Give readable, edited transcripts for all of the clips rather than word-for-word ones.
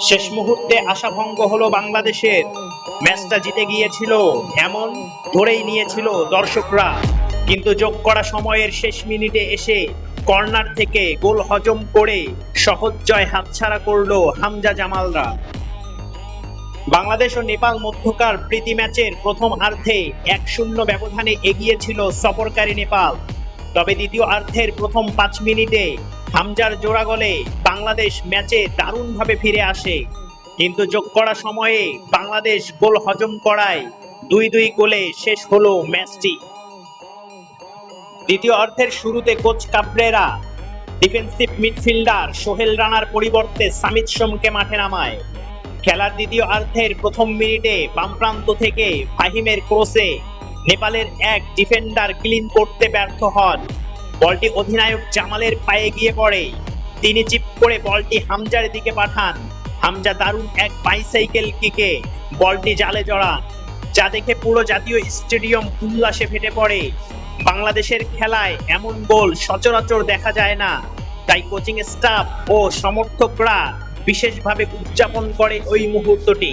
শেষ মুহূর্তে আশাভঙ্গ হলো বাংলাদেশের। ম্যাচটা জিতে গিয়েছিল এমন ধরেই নিয়েছিল দর্শকরা, কিন্তু যোগ করা সময়ের শেষ মিনিটে এসে কর্নার থেকে গোল হজম করে সহজ জয় হাতছাড়া করলো হামজা জামালরা। বাংলাদেশ ও নেপাল মধ্যকার প্রীতি ম্যাচের প্রথমার্ধে 1-0 ব্যবধানে এগিয়ে ছিল সফরকারী নেপাল। তবে দ্বিতীয়ার্ধের প্রথম 5 মিনিটে হামজার জোড়া গোলে বাংলাদেশ ম্যাচে দারুণভাবে ফিরে আসে, কিন্তু যোগ করা সময়ে বাংলাদেশ গোল হজম করায় 2-2 গোলে শেষ হলো ম্যাচটি। দ্বিতীয়ার্ধের শুরুতে coach Cabrera defensive midfielder Sohel রানার পরিবর্তে সামিত সোমকে মাঠে নামায়। খেলার দ্বিতীয়ার্ধের প্রথম মিনিটে বাম প্রান্ত থেকে ফাহিমের ক্রসে নেপালের এক ডিফেন্ডার ক্লিন করতে ব্যর্থ হন। বলটি অধিনায়ক জামালের পায়ে গিয়ে পড়ে, তিনি চিপ করে বলটি হামজার দিকে পাঠান। হামজা দারুণ এক বাইসাইকেল কিকে বলটি জালে জড়ান, যা দেখে পুরো জাতীয় স্টেডিয়াম উল্লাসে ফেটে পড়ে। বাংলাদেশের খেলায় এমন গোল সচরাচর দেখা যায় না, তাই কোচিং স্টাফ ও সমর্থকরা বিশেষভাবে উদযাপন করে ওই মুহূর্তটি।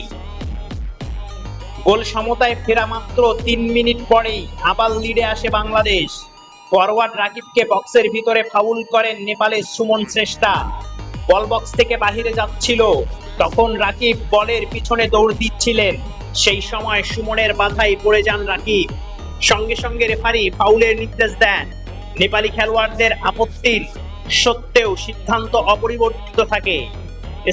গোল সমতায় ফেরা মাত্র 3 মিনিট পরেই আবার লিডে আসে বাংলাদেশ। ফরওয়ার্ড রাকিবকে বক্সের ভিতরে ফাউল করেন নেপালের সুমন শ্রেষ্ঠা। বল বক্স থেকে বাহিরে যাচ্ছিল, তখন রাকিব বলের পিছনে দৌড় দিচ্ছিলেন। সেই সময় সুমনের বাধায় পড়ে যান রাকিব। সঙ্গে সঙ্গে রেফারি ফাউলের নির্দেশ দেন। নেপালি খেলোয়াড়দের আপত্তির সত্ত্বেও সিদ্ধান্ত অপরিবর্তিত থাকে।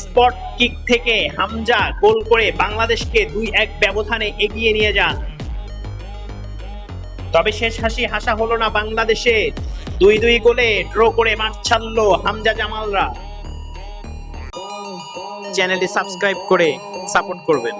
স্পট কিক থেকে হামজা গোল করে বাংলাদেশকে 2-1 ব্যবধানে এগিয়ে নিয়ে যান। তবে শেষ হাসি হাসা হলো না বাংলাদেশের। 2-2 গোলে ড্র করে মাঠ ছাড়লো হামজা জামালরা। চ্যানেলটি সাবস্ক্রাইব করে সাপোর্ট করবেন।